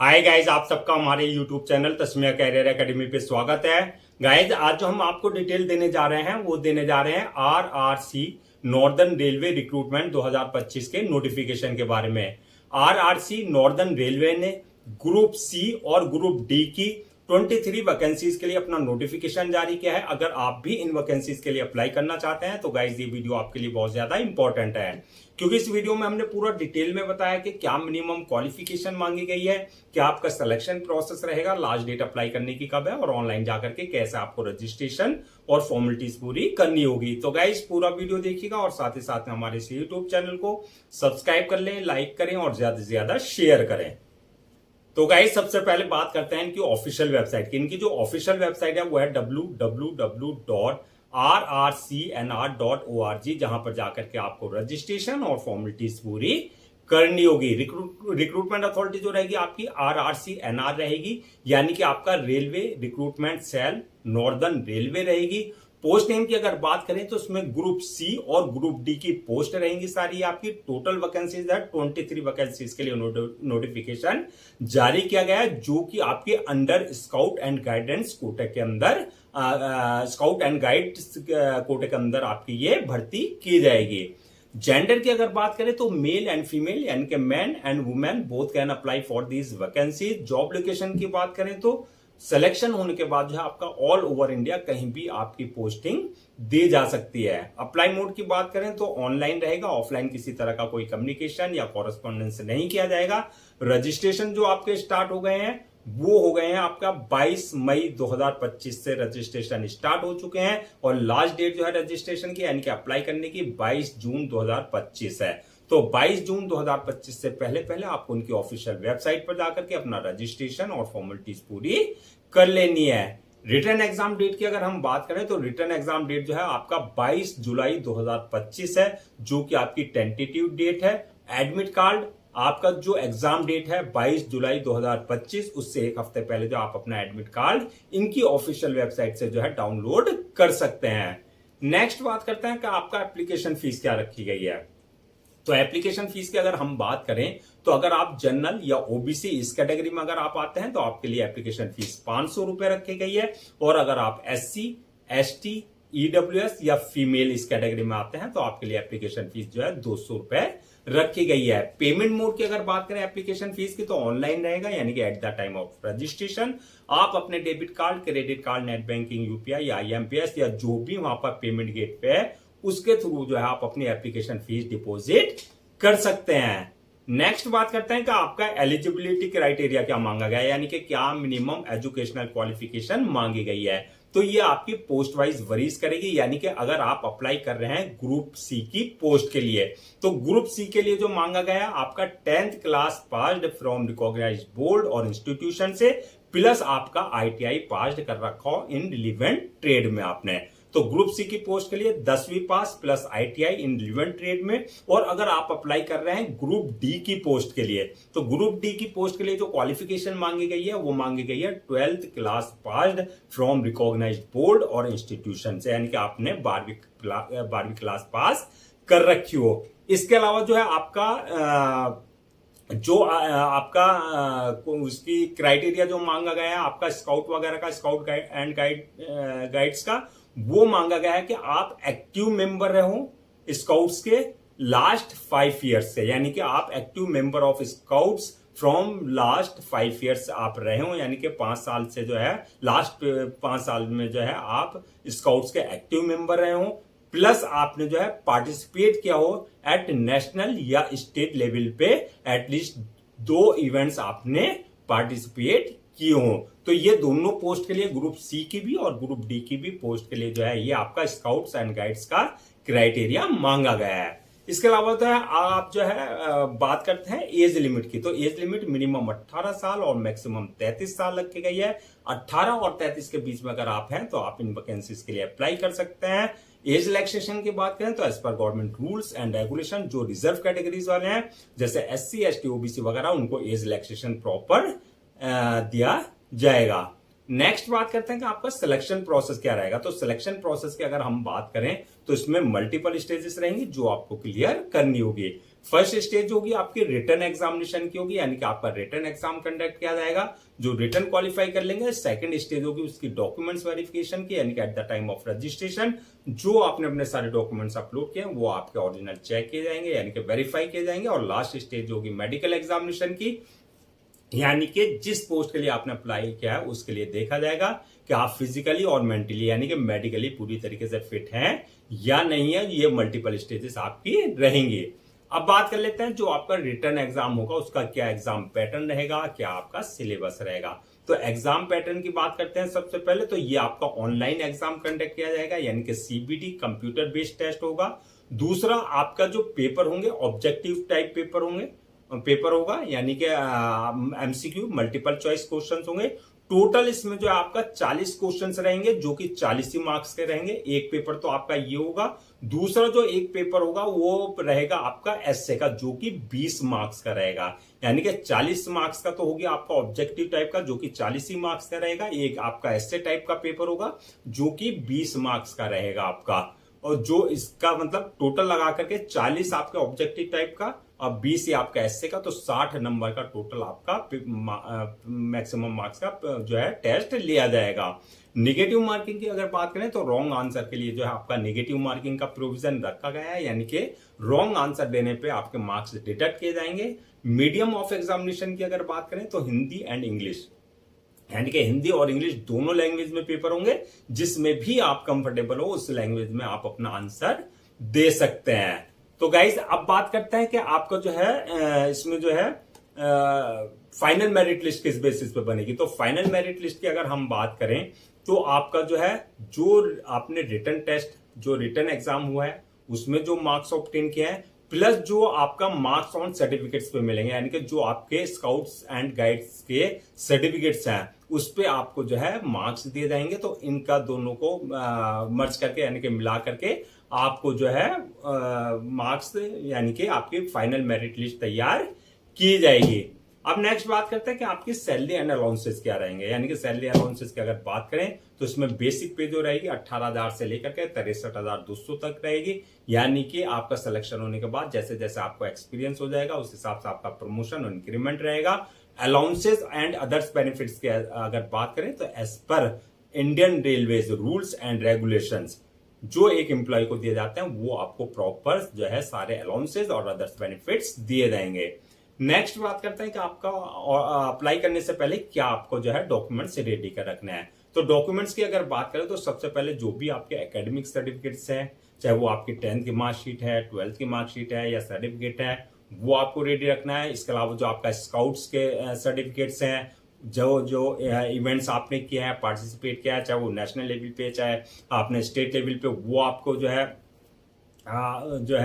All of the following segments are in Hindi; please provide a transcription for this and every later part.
हाय गाइज, आप सबका हमारे YouTube channel Tasmiya career academy पे स्वागत है। गाइज, आज जो हम आपको डिटेल देने जा रहे हैं वो देने जा रहे हैं आरआरसी नॉर्दर्न रेलवे रिक्रूटमेंट 2025 के नोटिफिकेशन के बारे में। आरआरसी नॉर्दर्न रेलवे ने ग्रुप सी और ग्रुप डी की 23 वैकेंसीज के लिए अपना नोटिफिकेशन जारी किया है। अगर आप भी इन वैकेंसीज के लिए अप्लाई करना चाहते हैं तो गाइज ये वीडियो आपके लिए बहुत ज्यादा इंपॉर्टेंट है, क्योंकि इस वीडियो में हमने पूरा डिटेल में बताया कि क्या मिनिमम क्वालिफिकेशन मांगी गई है, क्या आपका सिलेक्शन प्रोसेस रहेगा, लास्ट डेट अप्लाई करने की कब है और ऑनलाइन जाकर के कैसे आपको रजिस्ट्रेशन और फॉर्मेलिटीज पूरी करनी होगी। तो गाइज पूरा वीडियो देखिएगा और साथ ही साथ हमारे इस यूट्यूब चैनल को सब्सक्राइब कर लें, लाइक करें और ज्यादा से ज्यादा शेयर करें। तो गाइस सबसे पहले बात करते हैं इनकी ऑफिशियल वेबसाइट की। इनकी जो ऑफिशियल वेबसाइट है वो है www.rrcnr.org, जहां पर जाकर के आपको रजिस्ट्रेशन और फॉर्मेलिटीज पूरी करनी होगी। रिक्रूटमेंट अथॉरिटी जो रहेगी आपकी RRCNR रहेगी, यानी कि आपका railway recruitment cell northern railway रहेगी। पोस्ट नेम की अगर बात करें तो उसमें ग्रुप सी और ग्रुप डी की पोस्ट रहेंगी सारी। आपकी टोटल वैकेंसीज है 23 वैकेंसीज के लिए नोटिफिकेशन जारी किया गया है, जो कि आपके अंडर स्काउट एंड गाइडेंस कोटे के अंदर स्काउट एंड गाइड कोटे के अंदर आपकी ये भर्ती की जाएगी। जेंडर की अगर बात करें तो मेल एंड फीमेल यानी कि man and women both can apply for these vacancy. Job location की बात करें तो सिलेक्शन होने के बाद जो है आपका ऑल ओवर इंडिया कहीं भी आपकी पोस्टिंग दी जा सकती है। अप्लाई मोड की बात करें तो ऑनलाइन रहेगा, ऑफलाइन किसी तरह का कोई कम्युनिकेशन या कॉरेस्पॉन्डेंस नहीं किया जाएगा। रजिस्ट्रेशन जो आपके स्टार्ट हो गए हैं वो हो गए हैं आपका 22 मई 2025 से रजिस्ट्रेशन स्टार्ट हो चुके हैं और लास्ट डेट जो है रजिस्ट्रेशन की यानी कि अप्लाई करने की 22 जून 2025 है। तो 22 जून 2025 से पहले पहले आपको उनकी ऑफिशियल वेबसाइट पर जाकर के अपना रजिस्ट्रेशन और फॉर्मेलिटीज पूरी कर लेनी है। रिटर्न एग्जाम डेट की अगर हम बात करें तो रिटर्न एग्जाम डेट जो है आपका 22 जुलाई 2025 है, जो कि आपकी टेंटेटिव डेट है। एडमिट कार्ड आपका जो एग्जाम डेट है 22 जुलाई 2025, उससे एक हफ्ते पहले जो आप अपना एडमिट कार्ड इनकी ऑफिशियल वेबसाइट से जो है डाउनलोड कर सकते हैं। नेक्स्ट बात करते हैं कि आपका एप्लीकेशन फीस क्या रखी गई है। तो एप्लीकेशन फीस की अगर हम बात करें तो अगर आप जनरल या ओबीसी इस कैटेगरी में अगर आप आते हैं तो आपके लिए एप्लीकेशन फीस 500 रुपए रखी गई है, और अगर आप SC, ST, EWS या फीमेल इस कैटेगरी में आते हैं तो आपके लिए एप्लीकेशन फीस जो है 200 रुपए रखी गई है। पेमेंट मोड की अगर बात करें एप्लीकेशन फीस की तो ऑनलाइन रहेगा, यानी कि at the time of registration आप अपने debit card, credit card, net banking, UPI या IMPS या जो भी वहां पर पेमेंट गेट पे है उसके थ्रू जो है आप अपनी एप्लीकेशन फीस डिपॉजिट कर सकते हैं। नेक्स्ट बात करते हैं कि आपका एलिजिबिलिटी क्राइटेरिया क्या मांगा गया है, यानी कि क्या मिनिमम एजुकेशनल क्वालिफिकेशन मांगी गई है। तो ये आपकी पोस्ट वाइज वरीज करेगी, यानी कि अगर आप अप्लाई कर रहे हैं ग्रुप सी की पोस्ट के लिए तो ग्रुप सी के लिए जो मांगा गया आपका 10th class passed from recognised board और इंस्टीट्यूशन से, प्लस आपका ITI पास्ड कर रखा हो इन रिलेवेंट ट्रेड में आपने। तो ग्रुप सी की पोस्ट के लिए 10वीं pass plus ITI in relevant trade में। और अगर आप अप्लाई कर रहे हैं ग्रुप डी की पोस्ट के लिए तो ग्रुप डी की पोस्ट के लिए जो क्वालिफिकेशन मांगी गई है वो मांगी गई है 12th class passed from recognised board और इंस्टीट्यूशन से, यानी कि आपने 12वीं क्लास पास कर रखी हो। इसके अलावा जो है आपका उसकी क्राइटेरिया जो मांगा गया है आपका स्काउट वगैरह का, स्काउट गाइड एंड गाइड्स का, वो मांगा गया है कि आप एक्टिव मेंबर रहो स्काउट्स के लास्ट 5 ईयर्स से, यानी कि आप active member of scouts from last 5 years आप रहे हो, यानी कि 5 साल से जो है लास्ट 5 साल में जो है आप स्काउट्स के एक्टिव मेंबर रहे हो, प्लस आपने जो है पार्टिसिपेट किया हो एट नेशनल या स्टेट लेवल पे एटलीस्ट 2 इवेंट्स आपने पार्टिसिपेट किए हो। तो ये दोनों पोस्ट के लिए ग्रुप सी की भी और ग्रुप डी की भी पोस्ट के लिए जो है ये आपका स्काउट्स एंड गाइड्स का क्राइटेरिया मांगा गया है। इसके अलावा तो है आप जो है बात करते हैं एज लिमिट की, तो एज लिमिट मिनिमम 18 साल और मैक्सिमम 33 साल रखी गई है। 18 और 33 के बीच में अगर आप हैं तो आप इन वैकेंसीज के लिए अप्लाई कर सकते हैं। एज रिलैक्सेशन की बात करें तो as per government rules and regulation जो रिजर्व कैटेगरीज वाले हैं जैसे SC, ST, OBC वगैरह उनको एज रिलैक्सेशन प्रॉपर दिया जाएगा। नेक्स्ट बात करते हैं कि आपका सिलेक्शन प्रोसेस क्या रहेगा। तो सिलेक्शन प्रोसेस की अगर हम बात करें तो इसमें मल्टीपल स्टेजेस रहेंगी जो आपको क्लियर करनी होगी। फर्स्ट स्टेज होगी आपकी रिटन एग्जामिनेशन की होगी, यानी कि आपका रिटन एग्जाम कंडक्ट किया जाएगा, जो रिटन क्वालिफाई कर लेंगे। सेकंड स्टेज होगी उसकी डॉक्यूमेंट्स वेरिफिकेशन की, यानी कि at the time of registration जो आपने अपने सारे डॉक्यूमेंट्स अपलोड किए वो आपके ओरिजिनल चेक किए जाएंगे, यानी कि वेरीफाई किए जाएंगे। और लास्ट स्टेज होगी मेडिकल एग्जामिनेशन की, यानी कि जिस पोस्ट के लिए आपने अप्लाई किया है उसके लिए देखा जाएगा कि आप फिजिकली और मेंटली यानी कि मेडिकली पूरी तरीके से फिट हैं या नहीं है। ये मल्टीपल स्टेजेस आपकी रहेंगी। अब बात कर लेते हैं जो आपका रिटर्न एग्जाम होगा उसका क्या एग्जाम पैटर्न रहेगा, क्या आपका सिलेबस रहेगा। तो एग्जाम पैटर्न की बात करते हैं सबसे पहले, तो ये आपका ऑनलाइन एग्जाम कंडक्ट किया जाएगा, यानी कि सीबीटी कंप्यूटर बेस्ड टेस्ट होगा। दूसरा आपका जो पेपर होंगे ऑब्जेक्टिव टाइप पेपर होगा, यानी कि एमसीक्यू मल्टीपल चॉइस क्वेश्चंस होंगे। टोटल इसमें जो आपका 40 क्वेश्चंस रहेंगे जो कि 40 ही मार्क्स के रहेंगे। एक पेपर तो आपका ये होगा, दूसरा जो एक पेपर होगा वो रहेगा आपका एसए का जो कि 20 मार्क्स का रहेगा, यानी कि 40 मार्क्स का तो हो गया आपका ऑब्जेक्टिव टाइप का जो कि 40 ही मार्क्स का रहेगा। एक आपका एसए टाइप का पेपर होगा जो कि 20 मार्क्स का रहेगा आपका, और जो इसका मतलब टोटल लगा करके 40 आपके ऑब्जेक्टिव टाइप का और 20 ही आपका एसए का, तो 60 नंबर का टोटल आपका मैक्सिमम मार्क्स का जो है टेस्ट लिया जाएगा। निगेटिव मार्किंग की अगर बात करें तो रॉन्ग आंसर के लिए जो है आपका निगेटिव मार्किंग का प्रोविजन रखा गया है, यानी कि रॉन्ग आंसर देने पे आपके मार्क्स डिडक्ट किए जाएंगे। मीडियम ऑफ एग्जामिनेशन की अगर बात करें तो हिंदी एंड इंग्लिश, यानी कि हिंदी और इंग्लिश दोनों लैंग्वेज में पेपर होंगे, जिसमें भी आप कंफर्टेबल हो उस लैंग्वेज में आप अपना आंसर दे सकते हैं। तो गाइज अब बात करते हैं कि आपका जो है इसमें जो है फाइनल मेरिट लिस्ट किस बेसिस पे बनेगी। तो फाइनल मेरिट लिस्ट की अगर हम बात करें तो आपका जो है जो आपने रिटन टेस्ट जो रिटन एग्जाम हुआ है उसमें जो मार्क्स ऑब्टेन किया है प्लस जो आपका मार्क्स ऑन सर्टिफिकेट्स पे मिलेंगे, यानी कि जो आपके स्काउट्स एंड गाइड्स के सर्टिफिकेट्स हैं उस पे आपको जो है मार्क्स दिए जाएंगे। तो इनका दोनों को मर्ज करके यानी कि मिला करके आपको जो है मार्क्स यानी कि आपकी फाइनल मेरिट लिस्ट तैयार की जाएगी। अब नेक्स्ट बात करते हैं कि आपकी सैलरी एंड अलाउंसेस क्या रहेंगे, यानी कि सैलरी अलाउंसेस की अगर बात करें तो इसमें बेसिक पे जो रहेगी 18,000 से लेकर के 63,200 तक रहेगी, यानी कि आपका सिलेक्शन होने के बाद जैसे जैसे आपको एक्सपीरियंस हो जाएगा उस हिसाब से आपका प्रमोशन और इंक्रीमेंट रहेगा। अलाउंसेस एंड अदर्स बेनिफिट्स की अगर बात करें तो as per Indian railways rules and regulations जो एक एम्प्लॉय को दिए जाते हैं वो आपको प्रॉपर जो है सारे अलाउंसेस और अदर्स बेनिफिट्स दिए जाएंगे। नेक्स्ट बात करते हैं कि आपका अप्लाई करने से पहले क्या आपको जो है डॉक्यूमेंट्स रेडी कर रखना है। तो डॉक्यूमेंट्स की अगर बात करें तो सबसे पहले जो भी आपके एकेडमिक सर्टिफिकेट्स हैं, चाहे वो आपकी 10th की मार्कशीट है, 12th की मार्कशीट है या सर्टिफिकेट है, वो आपको रेडी रखना है। इसके अलावा जो आपका स्काउट्स के सर्टिफिकेट्स हैं, जो जो इवेंट्स आपने किए हैं, पार्टिसिपेट किया है, चाहे वो नेशनल लेवल पे चाहे आपने स्टेट लेवल पे, वो आपको जो है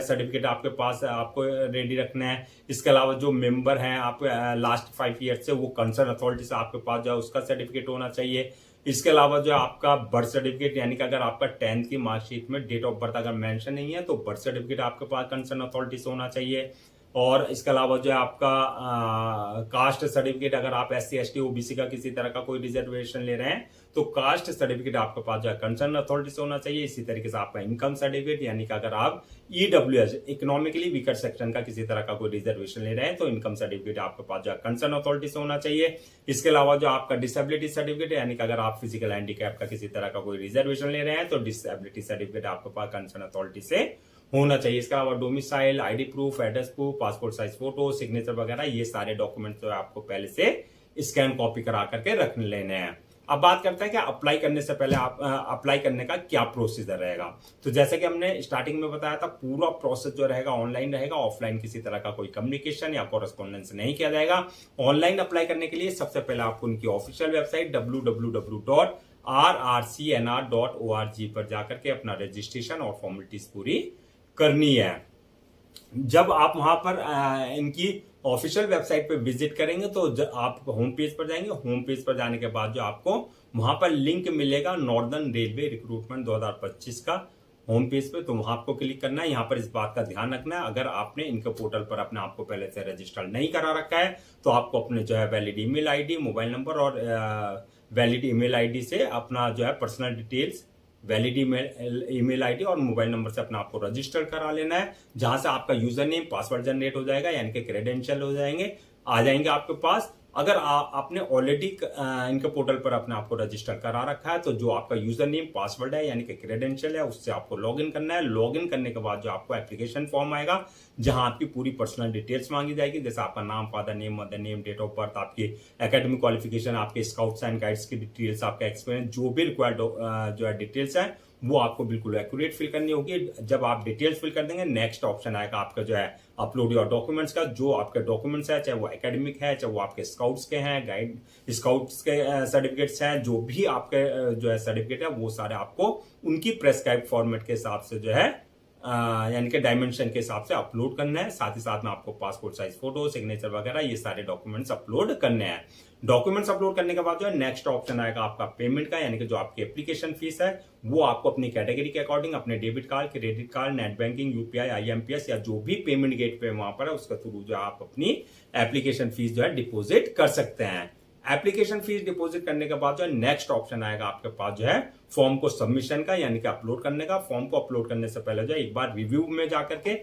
सर्टिफिकेट आपके पास आपको रेडी रखना है। इसके अलावा जो मेंबर हैं आप लास्ट 5 ईयर से, वो कंसर्न अथॉरिटी से आपके पास जो है उसका सर्टिफिकेट होना चाहिए। इसके अलावा जो आपका बर्थ सर्टिफिकेट, यानी कि अगर आपका 10th की मार्कशीट में डेट ऑफ बर्थ अगर मेंशन नहीं है तो बर्थ सर्टिफिकेट आपके पास कंसर्न अथॉरिटी से होना चाहिए। और इसके अलावा जो है आपका कास्ट सर्टिफिकेट, अगर आप SC ST OBC का किसी तरह का कोई रिजर्वेशन ले रहे हैं तो कास्ट सर्टिफिकेट आपके पास जो है कंसर्न अथॉरिटी से होना चाहिए। इसी तरीके से आपका इनकम सर्टिफिकेट, यानी कि अगर आप EWS इकोनॉमिकली वीकर सेक्शन का किसी तरह का कोई रिजर्वेशन ले रहे हैं तो इनकम सर्टिफिकेट आपके पास जो है कंसर्न अथॉरिटी से होना चाहिए। इसके अलावा जो आपका डिसेबिलिटी सर्टिफिकेट, यानी कि अगर आप फिजिकल हैंडीकैप का किसी तरह का कोई रिजर्वेशन ले रहे हैं तो डिसेबिलिटी सर्टिफिकेट आपके पास कंसर्न अथॉरिटी से होना चाहिए। इसके अलावा domicile, ID proof, address proof, passport size photo, signature वगैरह, ये सारे डॉक्यूमेंट जो है आपको पहले से स्कैन कॉपी करा करके रख लेने हैं। अब बात करते हैं कि अप्लाई करने से पहले आप अप्लाई करने का क्या प्रोसीजर रहेगा। तो जैसे कि हमने स्टार्टिंग में बताया था, पूरा प्रोसेस जो रहेगा ऑनलाइन रहेगा, ऑफलाइन किसी तरह का कोई कम्युनिकेशन या कॉरेस्पॉन्डेंस नहीं किया जाएगा। ऑनलाइन अप्लाई करने के लिए सबसे पहले आपको उनकी ऑफिशियल वेबसाइट www.rrcnr.org पर जाकर के अपना रजिस्ट्रेशन और फॉर्मेलिटीज पूरी करनी है। जब आप वहां पर इनकी ऑफिशियल वेबसाइट पे विजिट करेंगे तो आप होम पेज पर जाएंगे। होम पेज पर जाने के बाद जो आपको वहां पर लिंक मिलेगा नॉर्दर्न रेलवे रिक्रूटमेंट 2025 का होम पेज पे, तो वहां आपको क्लिक करना है। यहाँ पर इस बात का ध्यान रखना है, अगर आपने इनके पोर्टल पर अपने आप को पहले से रजिस्टर नहीं करा रखा है तो आपको अपने जो है valid email ID, mobile number और वैलिड ईमेल ID से अपना जो है personal details valid email ID और मोबाइल नंबर से अपना आपको रजिस्टर करा लेना है, जहां से आपका यूजर नेम पासवर्ड जनरेट हो जाएगा, यानी कि क्रेडेंशियल हो जाएंगे, आ जाएंगे आपके पास। अगर आपने ऑलरेडी इनके पोर्टल पर अपने आपको रजिस्टर करा रखा है, तो जो आपका यूजर नेम पासवर्ड है यानी कि क्रेडेंशियल है, उससे आपको लॉगिन करना है। लॉगिन करने के बाद जो आपको एप्लीकेशन फॉर्म आएगा, जहां आपकी पूरी पर्सनल डिटेल्स मांगी जाएगी, जैसे आपका नाम, father name, mother name, date of birth, आपकी एकेडमिक क्वालिफिकेशन, आपके स्काउट्स एंड गाइड्स की डिटेल्स, आपका एक्सपीरियंस, जो भी रिक्वायर्ड जो है डिटेल्स है वो आपको बिल्कुल एक्यूरेट फिल करनी होगी। जब आप डिटेल्स फिल कर देंगे, नेक्स्ट ऑप्शन आएगा आपका जो है अपलोड योर डॉक्यूमेंट्स का। जो आपके डॉक्यूमेंट्स है, चाहे वो एकेडमिक है, चाहे वो आपके स्काउट्स के हैं, गाइड स्काउट्स के सर्टिफिकेट्स हैं, जो भी आपके जो है सर्टिफिकेट है, वो सारे आपको उनकी प्रेस्क्राइब फॉर्मेट के हिसाब से जो है यानी कि डायमेंशन के हिसाब से अपलोड करना है। साथ ही साथ में आपको पासपोर्ट साइज फोटो, सिग्नेचर वगैरह ये सारे डॉक्यूमेंट्स अपलोड करने हैं। डॉक्यूमेंट्स अपलोड करने के बाद जो है नेक्स्ट ऑप्शन आएगा आपका पेमेंट का, यानी कि जो आपकी एप्लीकेशन फीस है वो आपको अपनी कैटेगरी के अकॉर्डिंग अपने debit card, credit card, net banking, UPI, IMPS या जो भी पेमेंट गेट पे वहां पर है उसके थ्रू जो आप अपनी एप्लीकेशन फीस जो है डिपोजिट कर सकते हैं। एप्लीकेशन फीस डिपॉजिट करने के बाद जो है नेक्स्ट ऑप्शन आएगा आपके पास जो है फॉर्म को सबमिशन का, यानी कि अपलोड करने का। फॉर्म को अपलोड करने से पहले जो है एक बार रिव्यू में जाकर के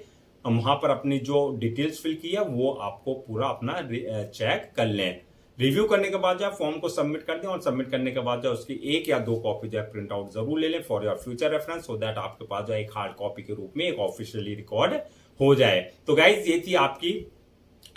वहां पर अपनी जो डिटेल्स फिल की है वो आपको पूरा अपना चेक कर लें। रिव्यू करने के बाद जो फॉर्म को सबमिट कर दें और सबमिट करने के बाद जो उसकी 1 या 2 कॉपी जो है प्रिंट आउट जरूर ले लें for your future reference, so that आपके पास जो एक हार्ड कॉपी के रूप में एक ऑफिशियली रिकॉर्ड हो जाए। तो गाइज ये थी आपकी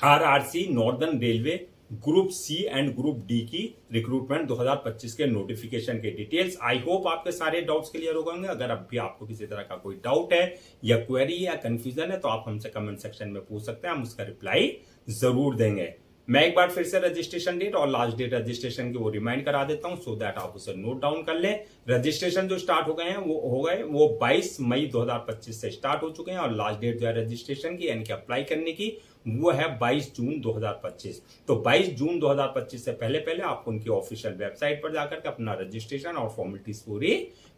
RRC northern railway group C and group D की रिक्रूटमेंट 2025 के नोटिफिकेशन के डिटेल्स। आई होप आपके सारे डाउट्स क्लियर हो गए। अगर अब भी आपको किसी तरह का कोई डाउट है या क्वेरी या कंफ्यूजन है तो आप हमसे कमेंट सेक्शन में पूछ सकते हैं, हम उसका रिप्लाई जरूर देंगे। मैं एक बार फिर से रजिस्ट्रेशन डेट और लास्ट डेट रजिस्ट्रेशन की वो रिमाइंड करा देता हूं, सो दैट आप उसे नोट डाउन कर लें। रजिस्ट्रेशन जो स्टार्ट हो गए हैं वो 22 मई 2025 से स्टार्ट हो चुके हैं और लास्ट डेट जो है रजिस्ट्रेशन की यानी कि अप्लाई करने की वो है 22 जून 2025। तो 22 जून 2025 से पहले पहले आपको उनकी ऑफिशियल वेबसाइट पर जाकर के अपना रजिस्ट्रेशन और फॉर्मेलिटीज पूरी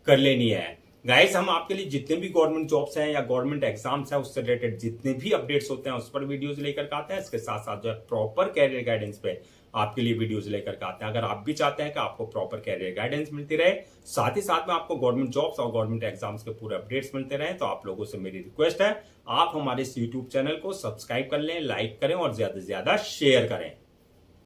कर लेनी है। गाइस हम आपके लिए जितने भी गवर्नमेंट जॉब्स हैं या गवर्नमेंट एग्जाम्स हैं उससे रिलेटेड जितने भी अपडेट्स होते हैं उस पर वीडियोस लेकर के आते हैं। इसके साथ साथ जो है प्रॉपर कैरियर गाइडेंस पे आपके लिए वीडियोस लेकर के आते हैं। अगर आप भी चाहते हैं कि आपको प्रॉपर कैरियर गाइडेंस मिलती रहे, साथ ही साथ में आपको गवर्नमेंट जॉब्स और गवर्नमेंट एग्जाम्स के पूरे अपडेट्स मिलते रहे, तो आप लोगों से मेरी रिक्वेस्ट है आप हमारे इस यूट्यूब चैनल को सब्सक्राइब कर लें, लाइक करें और ज्यादा से ज्यादा शेयर करें।